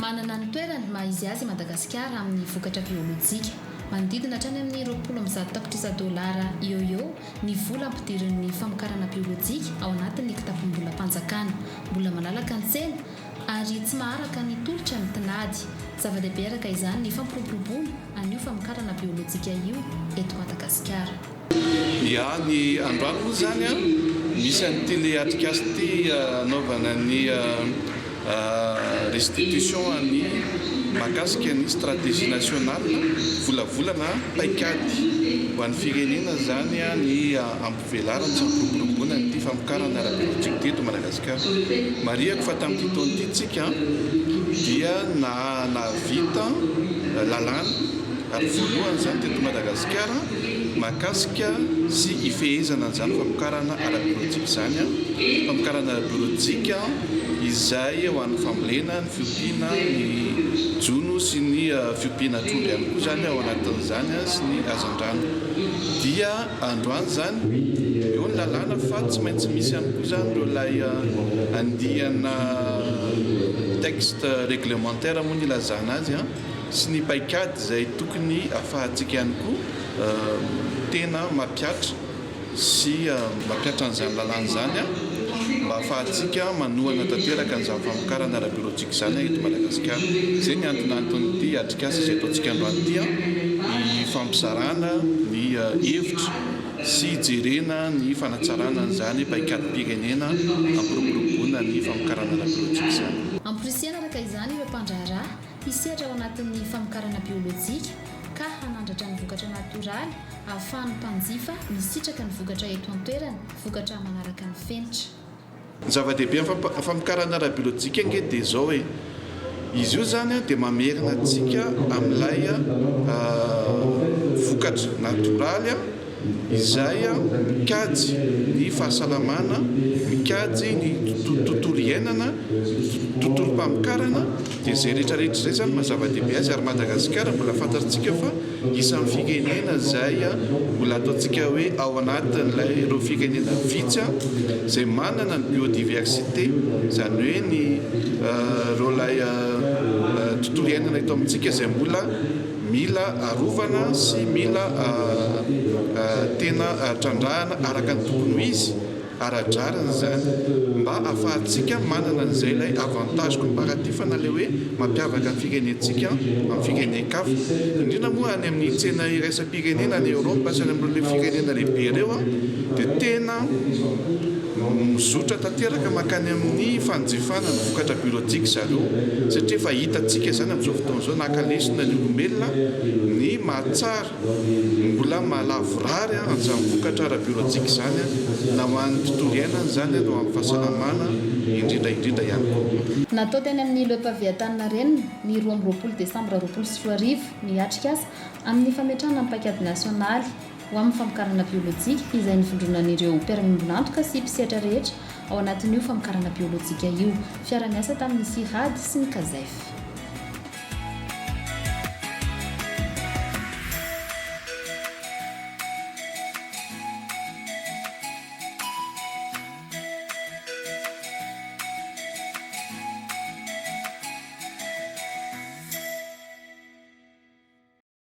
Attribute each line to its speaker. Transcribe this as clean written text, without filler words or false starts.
Speaker 1: manana ny toerany maha izy azy Madagasikara amin'ny vokatra biolojika. Manodidina hatrany amin'ny $100,000 eo ny vola ampidirin'ny famokarana biolojika ao anatin'ny kitapom-bola-panjakana. Mbola malalaka ny tsena ary tsy maharaka ny tolotra ny tinady. Zava-dehibe araka izany ny fampiroboroboana an'io famokarana biolojika io eto Madagasikara.
Speaker 2: Ya, ny androany moa zany misy an'ity le atrikasy ity anaovana ny restitution any mahakasika ny stratégie nationale volavolana paikady ho an'ny firenena zany ny ampivelarany sy ampiroboroboana ny famokarana ara-biolojika teto Madagasikara. Mariako fa tamin'ity taona ity tsika dia navita lalàna ary voalohany zany teto Madagasikara mahakasika sy ifehezana an'izany famokarana ara-biolojika zany famokarana ara-biolojika izay ho an'ny fambolena ny fiompiana ny jono sy ny fiompiana trondro ihany koa zany ao anatin'izany sy ny hazandrano. Dia androany zany eo ny lalàna fa tsy maintsy misy ihany koa zany ireo lay andihana texte réglementaire moa ny ilazana azy sy ny paikady izay tokony ahafahantsika ihany koa tena mapiatra sy mapiatra an'izany lalàna zany mba ahafahantsika manohana tanteraka an'izany famokarana ara-biolojika zany eto Madagasikara. Izay ny anton'ity atrikasa izay ataontsika androany ity ny fampizarana ny hevitra sy jerena ny fanatsarana an'izany paikady-pirenena ampiroboroboana ny famokarana ara-biolojika zany.
Speaker 1: Amporisihana araka izany ireo mpandraharaha hisehatra ao anatin'ny famokarana biolojika ka hanandratra ny vokatra natoraly ahafahan'ny mpanjifa misitraka ny vokatra eto an-toerana, vokatra manaraka ny fenitra.
Speaker 2: Zava-dehibe amin'ny famokarana ara-biolojika ange dia zao hoe izy io zany dia mamerina antsika amin'ilay vokatra natoraly izay mikajy ny fahasalamana, mikajy ny tontolo iainana, tontolo-pamokarana dia izay rehetrarehetra izay zany mazava-dehibe azy. Ary Madagasikara mbola fantatsika fa isan'ny firenena izay mbola ataontsika hoe ao anatin'ilay ireo firenena vitsy izay manana ny biodiversité, izany hoe ny ireo lay tontolo iainana eto amintsika izay mbola mila arovana sy mila tena trandrahana araka ny tokony ho izy ara-drariny zany mba ahafahantsika manana an'izay ilay avantage comparatif na le hoe mampiavaka ny firenentsika amin'ny firenen-kafa. Indrindra moa any amin'ny tsena iraisam-pirenena ny Europe sy any amin'ireo firenena lehibe ireo dia tena mizotra tanteraka makany amin'ny fanjifana ny vokatra biolojika zareo satria efa hitantsika zany amin'izao fotoana izao nakalesona ny olombelona ny mahatsara mbola mahalavorary an'izany vokatra ara-biolojika zany na ho an'ny tontolo iainana zany no amin'ny fahasalamana indrindra ihany koa.
Speaker 1: Natao teny amin'ny Lepaviatanina ny 12 Desambra 2024 ny atrikasa amin'ny fametrahana ny paikady nasionaly ho amin'ny famokarana biolojika izay nifondronan'ireo mpiara-miombonantoka sy mpisehatra rehetra ao anatin'io famokarana biolojika io. Fiara-miasa tamin'ny CIRAD sy ny CAZEF.